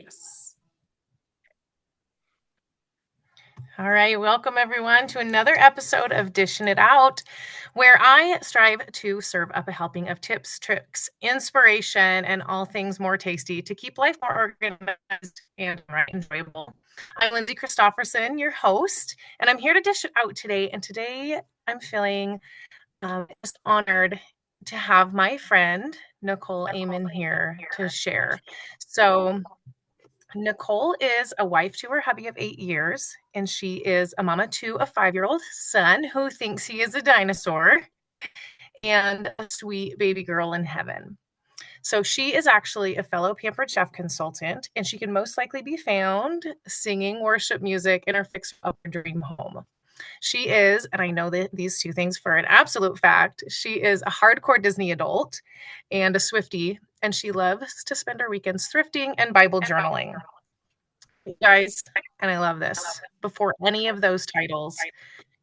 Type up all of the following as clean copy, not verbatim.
Yes. All right, welcome everyone to another episode of Dishin' It Out, where I strive to serve up a helping of tips, tricks, inspiration, and all things more tasty to keep life more organized and enjoyable. I'm Lindsey Christopherson, your host, and I'm here to dish it out today. And today I'm feeling just honored to have my friend Nicole Amen here to share. So, Nicole is a wife to her hubby of 8 years, and she is a mama to a 5-year-old son who thinks he is a dinosaur and a sweet baby girl in heaven. So she is actually a fellow Pampered Chef consultant, and she can most likely be found singing worship music in her fix up dream home. She is, and I know that these two things for an absolute fact, she is a hardcore Disney adult and a Swiftie, and she loves to spend her weekends thrifting and Bible journaling. You guys, and I love this. Before any of those titles,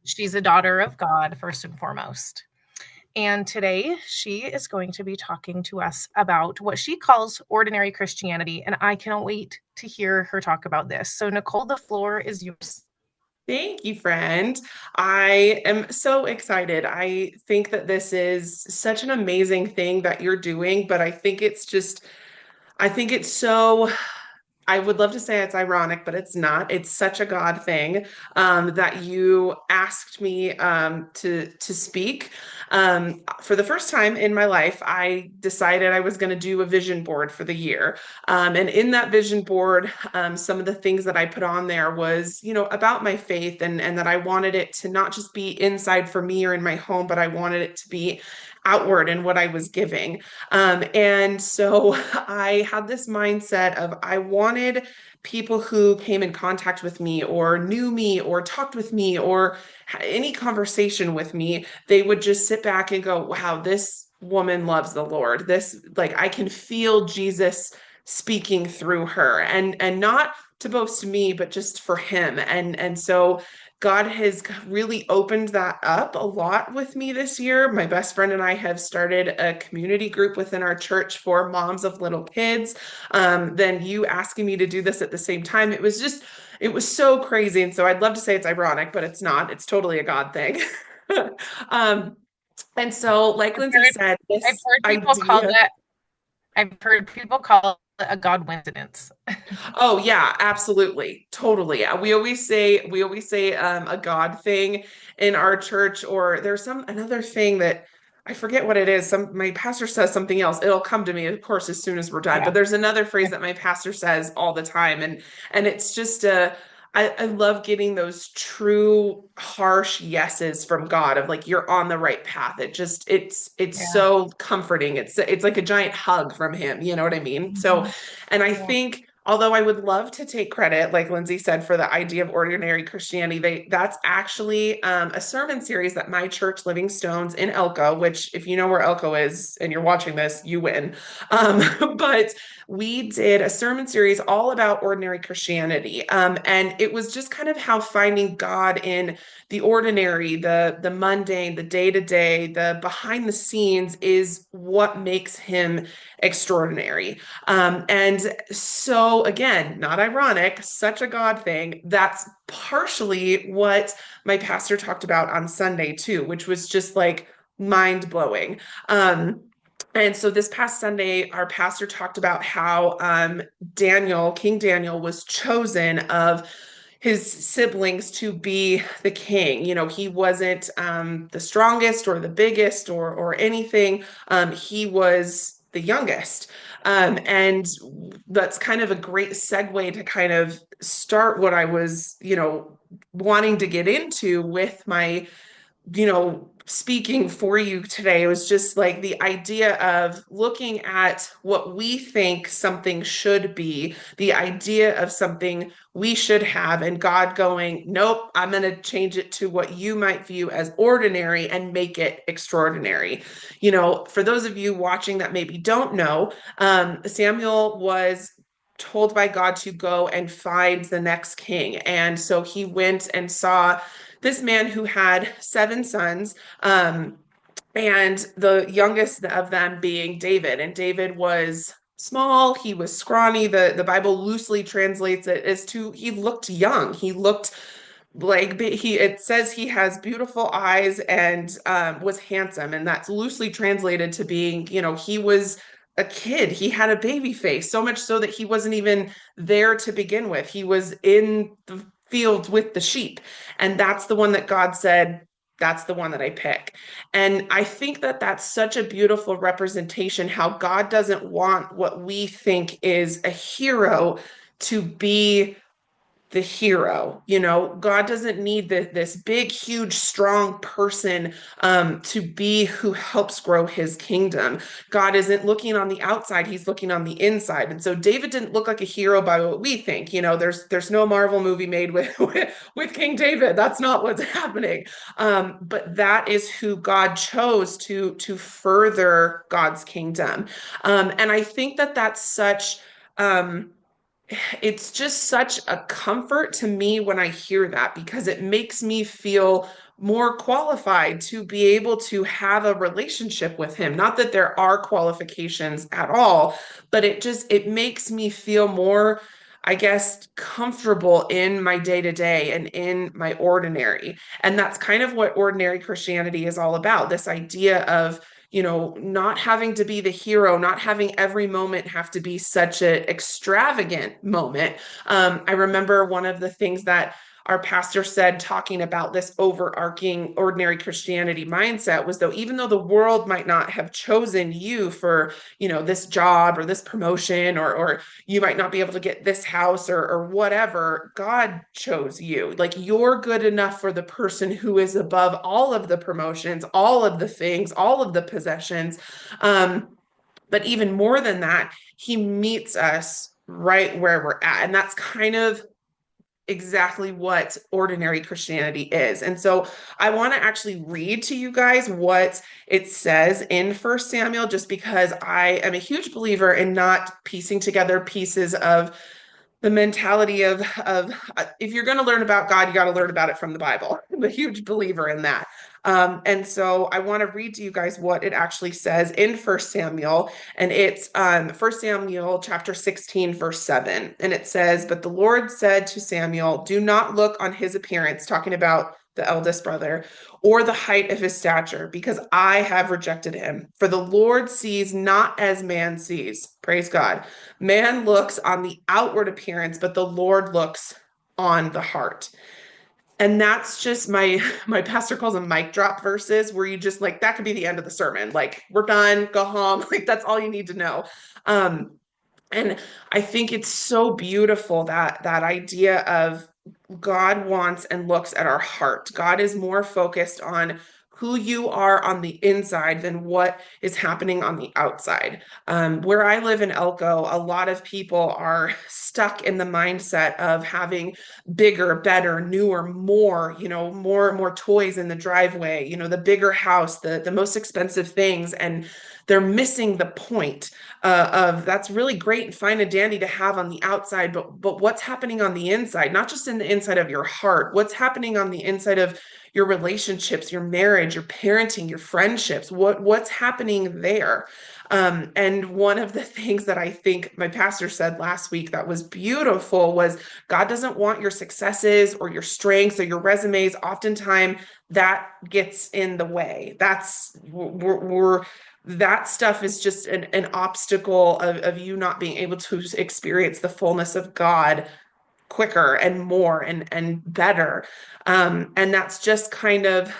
she's a daughter of God, first and foremost. And today she is going to be talking to us about what she calls ordinary Christianity. And I cannot wait to hear her talk about this. So, Nicole, the floor is yours. Thank you, friend. I am so excited. I think that this is such an amazing thing that you're doing, but I think it's so I would love to say it's ironic, but it's not. It's such a God thing that you asked me to speak. For the first time in my life, I decided I was going to do a vision board for the year. And in that vision board, some of the things that I put on there was, about my faith and that I wanted it to not just be inside for me or in my home, but I wanted it to be outward in what I was giving. And so I had this mindset of I wanted people who came in contact with me or knew me or talked with me or any conversation with me, they would just sit back and go, wow, this woman loves the Lord. Like, I can feel Jesus speaking through her and not to boast me, but just for him. And so God has really opened that up a lot with me this year. My best friend and I have started a community group within our church for moms of little kids. Then you asking me to do this at the same time, it was so crazy. And so I'd love to say it's ironic, but it's not. It's totally a God thing. um, and so, like I've Lindsay heard, said, I've this heard people call idea. it, I've heard people call it a God coincidence. Oh yeah, absolutely. Totally. We always say a God thing in our church, or there's some another thing that I forget what it is. My pastor says something else. It'll come to me, of course, as soon as we're done. Yeah. But there's another phrase that my pastor says all the time, and it's just I love getting those true harsh yeses from God of like you're on the right path. It's Yeah. so comforting. It's like a giant hug from him. You know what I mean? So Mhm. and I Yeah. think, although I would love to take credit, like Lindsay said, for the idea of ordinary Christianity, that's actually a sermon series that my church, Living Stones in Elko, which if you know where Elko is and you're watching this, you win. Um, but we did a sermon series all about ordinary Christianity. And it was just kind of how finding God in the ordinary, the mundane, the day to day, the behind the scenes is what makes him extraordinary. And so, again, not ironic, such a God thing. That's partially what my pastor talked about on Sunday, too, which was just like mind blowing. And so this past Sunday, our pastor talked about how King Daniel, was chosen of his siblings to be the king. He wasn't the strongest or the biggest or anything. He was the youngest. And that's kind of a great segue to kind of start what I was, wanting to get into with my speaking for you today. It was just like the idea of looking at what we think something should be, the idea of something we should have, and God going, nope, I'm going to change it to what you might view as ordinary and make it extraordinary. For those of you watching that maybe don't know, Samuel was told by God to go and find the next king. And so he went and saw this man who had 7 sons, and the youngest of them being David. And David was small, he was scrawny. The Bible loosely translates it as to he looked young. He looked like he it says he has beautiful eyes and was handsome, and that's loosely translated to being, he was a kid. He had a baby face, so much so that he wasn't even there to begin with. He was in the fields with the sheep, and that's the one that God said, that's the one that I pick. And I think that that's such a beautiful representation how God doesn't want what we think is a hero to be the hero. God doesn't need this big, huge, strong person to be who helps grow his kingdom. God isn't looking on the outside, he's looking on the inside. And so David didn't look like a hero by what we think. There's no Marvel movie made with King David. That's not what's happening. But that is who God chose to further God's kingdom. And I think that that's such it's just such a comfort to me when I hear that, because it makes me feel more qualified to be able to have a relationship with him. Not that there are qualifications at all, but it makes me feel more, I guess, comfortable in my day to day and in my ordinary. And that's kind of what ordinary Christianity is all about. This idea of not having to be the hero, not having every moment have to be such an extravagant moment. I remember one of the things that our pastor said, talking about this overarching ordinary Christianity mindset, was, though, even though the world might not have chosen you for, this job or this promotion, or you might not be able to get this house or whatever, God chose you. Like, you're good enough for the person who is above all of the promotions, all of the things, all of the possessions. But even more than that, he meets us right where we're at. And that's kind of exactly what ordinary Christianity is. And so I want to actually read to you guys what it says in First Samuel, just because I am a huge believer in not piecing together pieces of the mentality of if you're going to learn about God, you got to learn about it from the Bible. I'm a huge believer in that. And so I want to read to you guys what it actually says in First Samuel, and it's First Samuel chapter 16, verse 7. And it says, "But the Lord said to Samuel, do not look on his appearance," talking about the eldest brother, "or the height of his stature, because I have rejected him. For the Lord sees not as man sees." Praise God. "Man looks on the outward appearance, but the Lord looks on the heart." And that's just my pastor calls them mic drop verses, where you just, like, that could be the end of the sermon. Like, we're done, go home. Like, that's all you need to know. Um, and I think it's so beautiful, that idea of God wants and looks at our heart. God is more focused on who you are on the inside than what is happening on the outside. Where I live in Elko, a lot of people are stuck in the mindset of having bigger, better, newer, more, more and more toys in the driveway, the bigger house, the most expensive things. And they're missing the point of that's really great and fine and dandy to have on the outside, but what's happening on the inside? Not just in the inside of your heart, what's happening on the inside of your relationships, your marriage, your parenting, your friendships? What's happening there? And one of the things that I think my pastor said last week that was beautiful was, God doesn't want your successes or your strengths or your resumes. Oftentimes that gets in the way. We're that stuff is just an obstacle of you not being able to experience the fullness of God quicker and more and better. And that's just kind of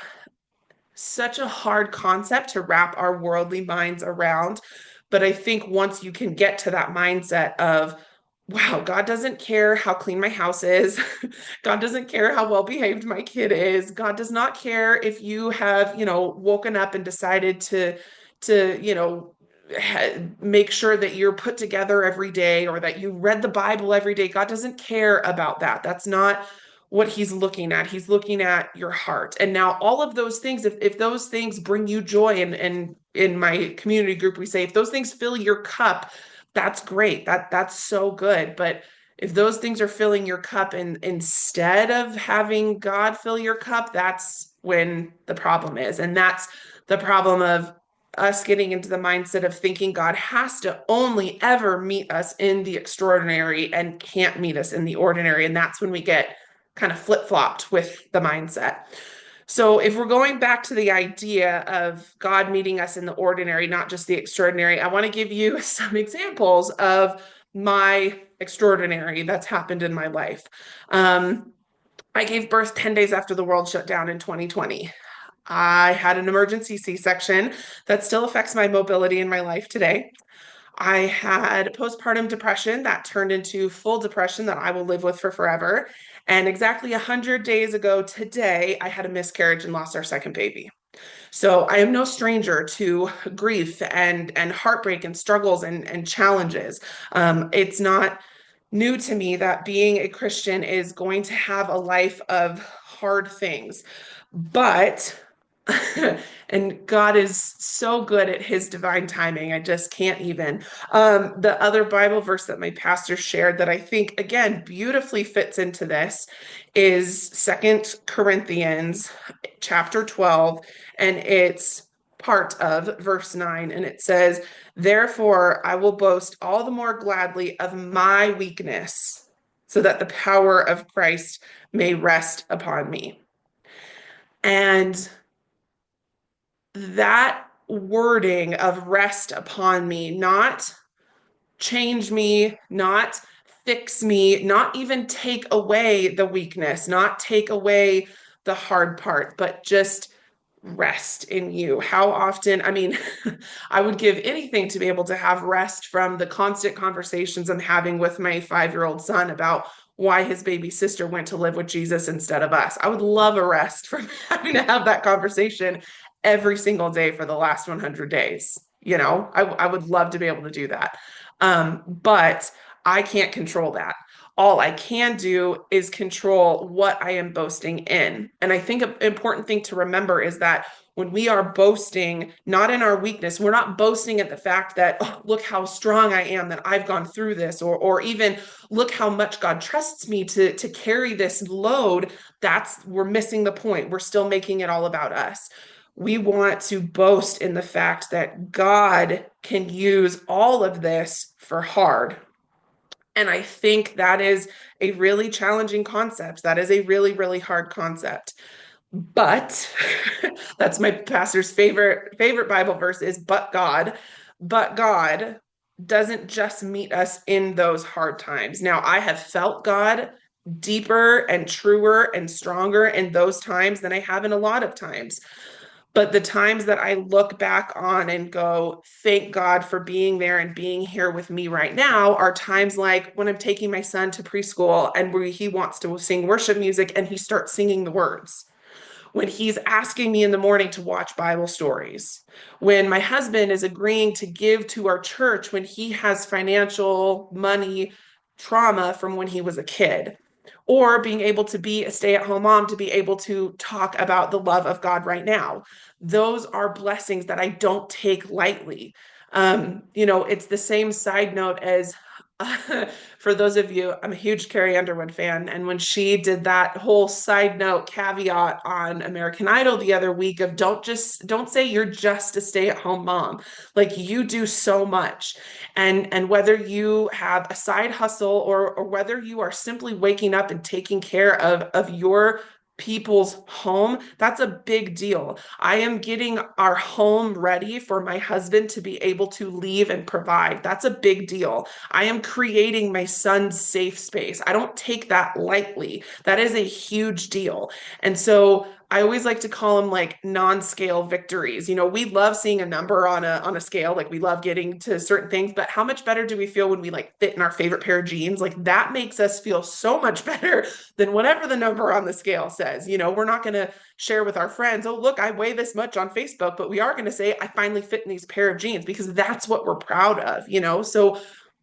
such a hard concept to wrap our worldly minds around. But I think once you can get to that mindset of, wow, God doesn't care how clean my house is. God doesn't care how well behaved my kid is. God does not care if you have, woken up and decided to make sure that you're put together every day, or that you read the Bible every day. God doesn't care about that. That's not what he's looking at. He's looking at your heart. And now all of those things, if those things bring you joy, and in my community group, we say, if those things fill your cup, that's great. That's so good. But if those things are filling your cup, and instead of having God fill your cup, that's when the problem is. And that's the problem of us getting into the mindset of thinking God has to only ever meet us in the extraordinary and can't meet us in the ordinary. And that's when we get kind of flip-flopped with the mindset. So, if we're going back to the idea of God meeting us in the ordinary, not just the extraordinary, I want to give you some examples of my extraordinary that's happened in my life. Um, I gave birth 10 days after the world shut down in 2020. I had an emergency C-section that still affects my mobility in my life today. I had postpartum depression that turned into full depression that I will live with for forever. And exactly 100 days ago today, I had a miscarriage and lost our second baby. So I am no stranger to grief and heartbreak and struggles and challenges. It's not new to me that being a Christian is going to have a life of hard things. But and God is so good at his divine timing. I just can't even. The other Bible verse that my pastor shared that I think, again, beautifully fits into this is Second Corinthians chapter 12, and it's part of verse 9. And it says, therefore, I will boast all the more gladly of my weakness, so that the power of Christ may rest upon me. And that wording of rest upon me, not change me, not fix me, not even take away the weakness, not take away the hard part, but just rest in you. How often, I mean, I would give anything to be able to have rest from the constant conversations I'm having with my 5-year-old son about why his baby sister went to live with Jesus instead of us. I would love a rest from having to have that conversation every single day for the last 100 days. I would love to be able to do that. But I can't control that. All I can do is control what I am boasting in. And I think an important thing to remember is that when we are boasting, not in our weakness, we're not boasting at the fact that, oh, look how strong I am that I've gone through this, or even look how much God trusts me to carry this load. We're missing the point. We're still making it all about us. We want to boast in the fact that God can use all of this for hard. And I think that is a really challenging concept. That is a really, really hard concept. But that's my pastor's favorite Bible verse is but God doesn't just meet us in those hard times. Now, I have felt God deeper and truer and stronger in those times than I have in a lot of times. But the times that I look back on and go, thank God for being there and being here with me right now, are times like when I'm taking my son to preschool and where he wants to sing worship music and he starts singing the words. When he's asking me in the morning to watch Bible stories. When my husband is agreeing to give to our church when he has financial money trauma from when he was a kid, or being able to be a stay-at-home mom to be able to talk about the love of God right now. Those are blessings that I don't take lightly. It's the same side note as for those of you, I'm a huge Carrie Underwood fan. And when she did that whole side note caveat on American Idol the other week of don't say you're just a stay-at-home mom. Like you do so much. And whether you have a side hustle or whether you are simply waking up and taking care of your people's home, that's a big deal. I am getting our home ready for my husband to be able to leave and provide. That's a big deal. I am creating my son's safe space. I don't take that lightly. That is a huge deal. And so I always like to call them like non-scale victories. We love seeing a number on a scale, like we love getting to certain things, but how much better do we feel when we like fit in our favorite pair of jeans? Like that makes us feel so much better than whatever the number on the scale says. We're not going to share with our friends, oh, look, I weigh this much on Facebook, but we are going to say, I finally fit in these pair of jeans because that's what we're proud of. So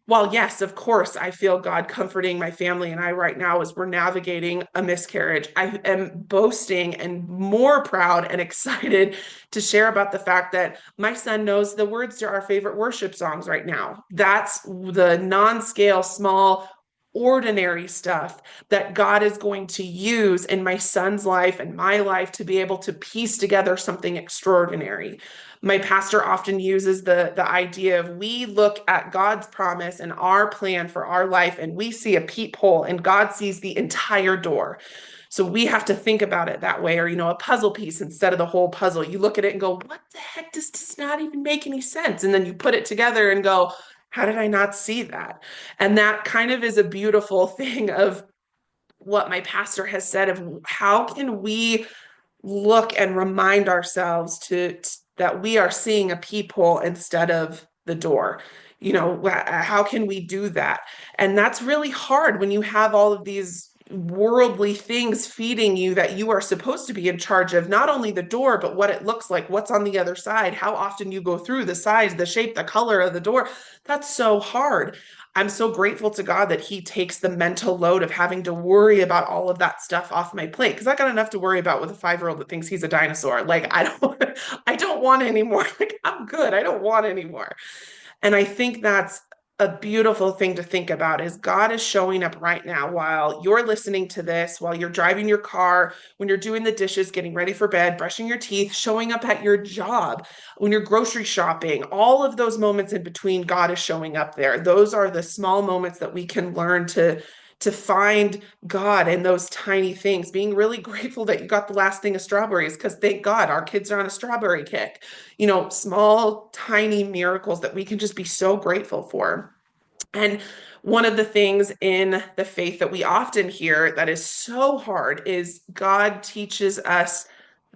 while yes, of course, I feel God comforting my family and I right now as we're navigating a miscarriage, I am boasting and more proud and excited to share about the fact that my son knows the words to our favorite worship songs right now. That's the non-scale, small ordinary stuff that God is going to use in my son's life and my life to be able to piece together something extraordinary. My pastor often uses the idea of we look at God's promise and our plan for our life and we see a peephole and God sees the entire door. So we have to think about it that way, or, a puzzle piece instead of the whole puzzle. You look at it and go, what the heck does this not even make any sense? And then you put it together and go, how did I not see that? And that kind of is a beautiful thing of what my pastor has said of how can we look and remind ourselves that we are seeing a peephole instead of the door. How can we do that? And that's really hard when you have all of these worldly things feeding you that you are supposed to be in charge of, not only the door, but what it looks like, what's on the other side, how often you go through, the size, the shape, the color of the door. That's so hard. I'm so grateful to God that He takes the mental load of having to worry about all of that stuff off my plate, because I got enough to worry about with a 5-year-old that thinks he's a dinosaur. Like I don't want anymore. Like I'm good. I don't want anymore. And I think that's a beautiful thing to think about is God is showing up right now while you're listening to this, while you're driving your car, when you're doing the dishes, getting ready for bed, brushing your teeth, showing up at your job, when you're grocery shopping, all of those moments in between, God is showing up there. Those are the small moments that we can learn to find God in those tiny things, being really grateful that you got the last thing of strawberries, because thank God our kids are on a strawberry kick. Small, tiny miracles that we can just be so grateful for. And one of the things in the faith that we often hear that is so hard is God teaches us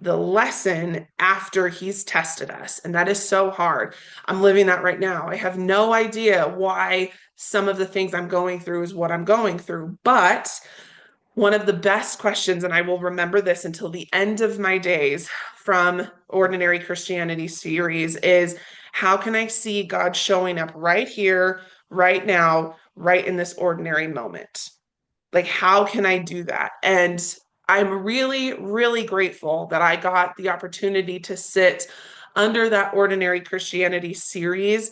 the lesson after He's tested us. And that is so hard. I'm living that right now. I have no idea why some of the things I'm going through is what I'm going through. But one of the best questions, and I will remember this until the end of my days from Ordinary Christianity series, is how can I see God showing up right here, right now, right in this ordinary moment? Like, how can I do that? And I'm really, really grateful that I got the opportunity to sit under that Ordinary Christianity series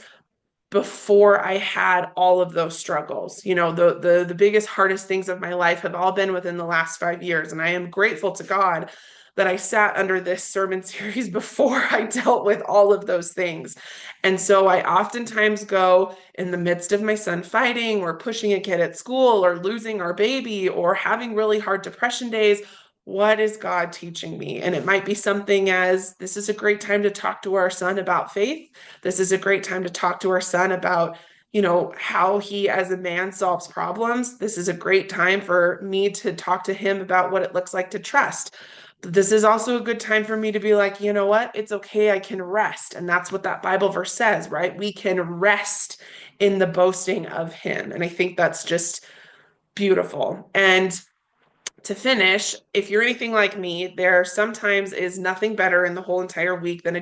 before I had all of those struggles. The biggest, hardest things of my life have all been within the last 5 years. And I am grateful to God that I sat under this sermon series before I dealt with all of those things. And so I oftentimes go in the midst of my son fighting or pushing a kid at school or losing our baby or having really hard depression days. What is God teaching me? And it might be something as this is a great time to talk to our son about faith. This is a great time to talk to our son about, how he as a man solves problems. This is a great time for me to talk to him about what it looks like to trust. But this is also a good time for me to be like, you know what? It's okay. I can rest. And that's what that Bible verse says, right? We can rest in the boasting of Him. And I think that's just beautiful. And to finish, if you're anything like me, there sometimes is nothing better in the whole entire week than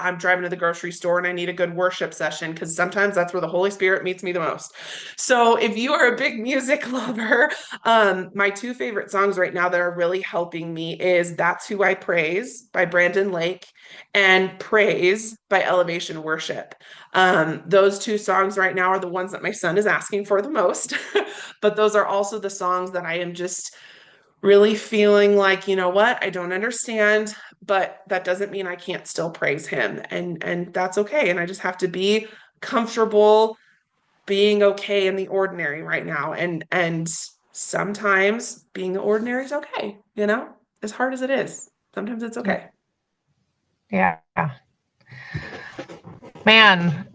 I'm driving to the grocery store and I need a good worship session, because sometimes that's where the Holy Spirit meets me the most. So if you are a big music lover, my two favorite songs right now that are really helping me is That's Who I Praise by Brandon Lake and Praise by Elevation Worship. Those two songs right now are the ones that my son is asking for the most, but those are also the songs that I am just really feeling like, you know what, I don't understand, but that doesn't mean I can't still praise Him. And that's okay. And I just have to be comfortable being okay in the ordinary right now. And sometimes being the ordinary is okay, as hard as it is. Sometimes it's okay. Yeah. Man,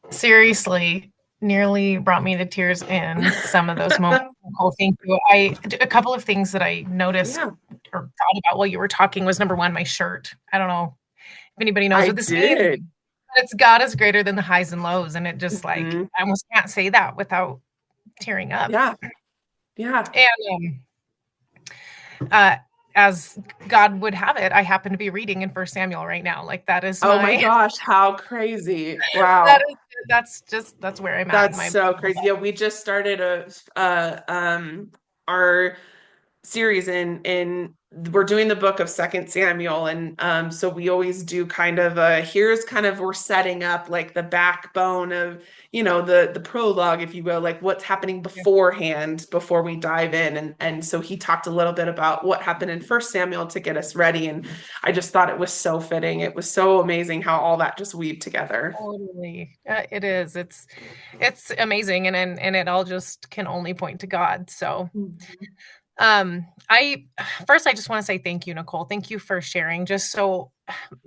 seriously, nearly brought me to tears in some of those moments. Nicole, thank you. A couple of things that I noticed Yeah, or thought about while you were talking was number one, my shirt. I don't know if anybody knows I what this means. did. But it's God is greater than the highs and lows. And it just like, Mhm. I almost can't say that without tearing up. Yeah, yeah. And uh, as God would have it, I happen to be reading in First Samuel right now. Like that is Oh my my, gosh, how crazy. that Wow. is, that's where I'm at in That's my so Bible. crazy. Yeah, we just started our series in we're doing the book of Second Samuel, and so we always do kind of a here's kind of we're setting up like the backbone of the prologue, if you will, like what's happening beforehand before we dive in, and so he talked a little bit about what happened in First Samuel to get us ready, and I just thought it was so fitting. It was so amazing how all that just weaved together. Totally. It is. It's amazing, and it all just can only point to God. So Mhm. I first I just want to say thank you, Nicole. Thank you for sharing just so,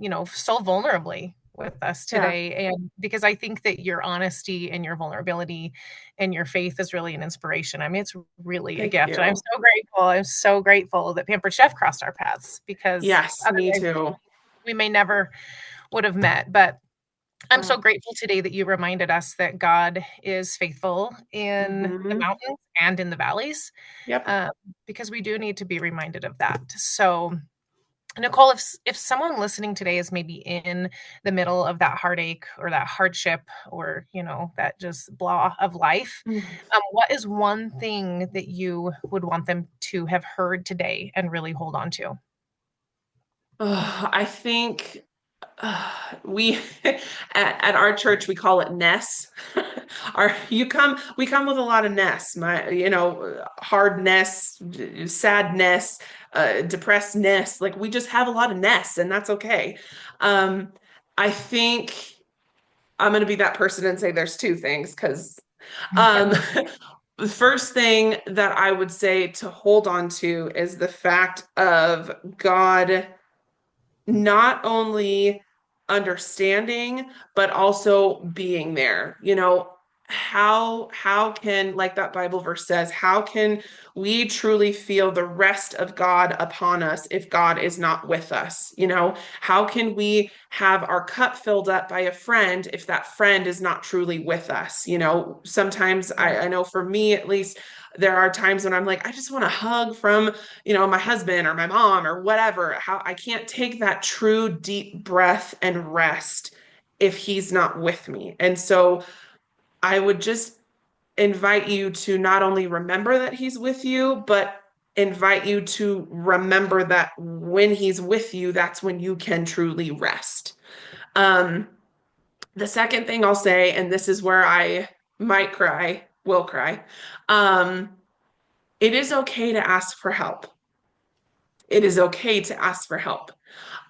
so vulnerably with us Yeah, today. And because I think that your honesty and your vulnerability and your faith is really an inspiration. I mean, it's really a thank gift. And I'm you. so grateful. I'm so grateful that Pampered Chef crossed our paths because Yes, me otherwise too. we may never would have met. But I'm so Oh, grateful today that you reminded us that God is faithful in the hmm. mountains and in the valleys, Yep. um, because we do need to be reminded of that. So, Nicole, if someone listening today is maybe in the middle of that heartache or that hardship or that just blah of life, what is one thing that you would want them to have heard today and really hold on to? Oh, I think uh, we at our church we call it Ness. Our you come we come with a lot of Ness. Hardness, sadness, depressedness. Like we just have a lot of Ness, and that's okay. Um, I think I'm gonna be that person and say there's two things because Yeah. um, the first thing that I would say to hold on to is the fact of God not only understanding but also being there. How can, like that Bible verse says, how can we truly feel the rest of God upon us if God is not with us? How can we have our cup filled up by a friend if that friend is not truly with us? Sometimes I know for me at least, there are times when I'm like, I just want a hug from my husband or my mom or whatever. How I can't take that true deep breath and rest if he's not with me. And so I would just invite you to not only remember that he's with you, but invite you to remember that when he's with you, that's when you can truly rest. Um, the second thing I'll say, and this is where I might cry, will cry, um, it is okay to ask for help. It is okay to ask for help.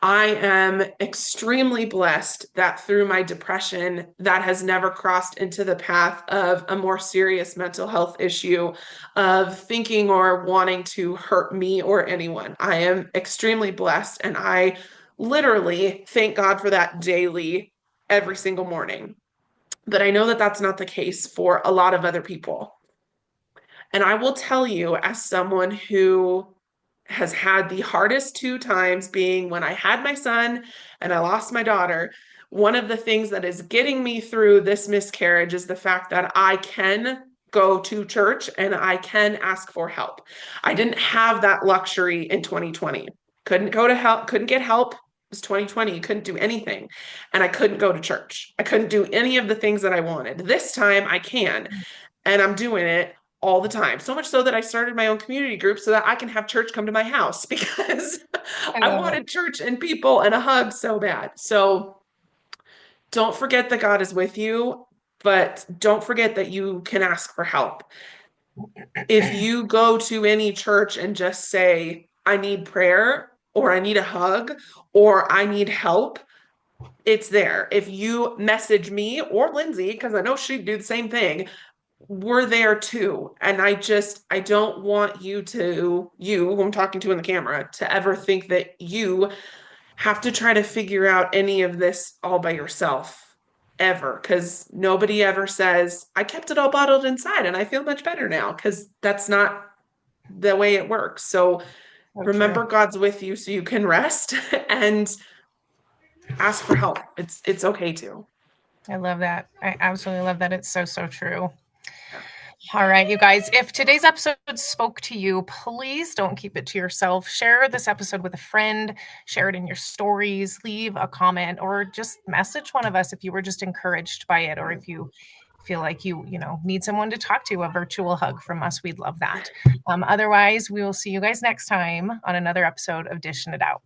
I am extremely blessed that through my depression, that has never crossed into the path of a more serious mental health issue of thinking or wanting to hurt me or anyone. I am extremely blessed, and I literally thank God for that daily, every single morning. But I know that that's not the case for a lot of other people. And I will tell you, as someone who has had the hardest two times being when I had my son and I lost my daughter, one of the things that is getting me through this miscarriage is the fact that I can go to church and I can ask for help. I didn't have that luxury in 2020. Couldn't go to help, couldn't get help. It was 2020. You couldn't do anything. And I couldn't go to church. I couldn't do any of the things that I wanted. This time I can, and I'm doing it all the time. So much so that I started my own community group so that I can have church come to my house because I I love it. wanted church and people and a hug so bad. So don't forget that God is with you, but don't forget that you can ask for help. If you go to any church and just say, I need prayer, or I need a hug, or I need help, it's there. If you message me or Lindsay, because I know she'd do the same thing, we're there too. And I don't want you, who I'm talking to in the camera, to ever think that you have to try to figure out any of this all by yourself ever. Because nobody ever says, I kept it all bottled inside and I feel much better now. Because that's not the way it works. So So true. remember God's with you so you can rest and ask for help. It's okay to. I love that. I absolutely love that. It's so, so true. Yeah. All right, you guys, if today's episode spoke to you, please don't keep it to yourself. Share this episode with a friend, share it in your stories, leave a comment, or just message one of us if you were just encouraged by it, or if you feel like you need someone to talk to, a virtual hug from us, we'd love that. Otherwise, we will see you guys next time on another episode of Dishin' It Out.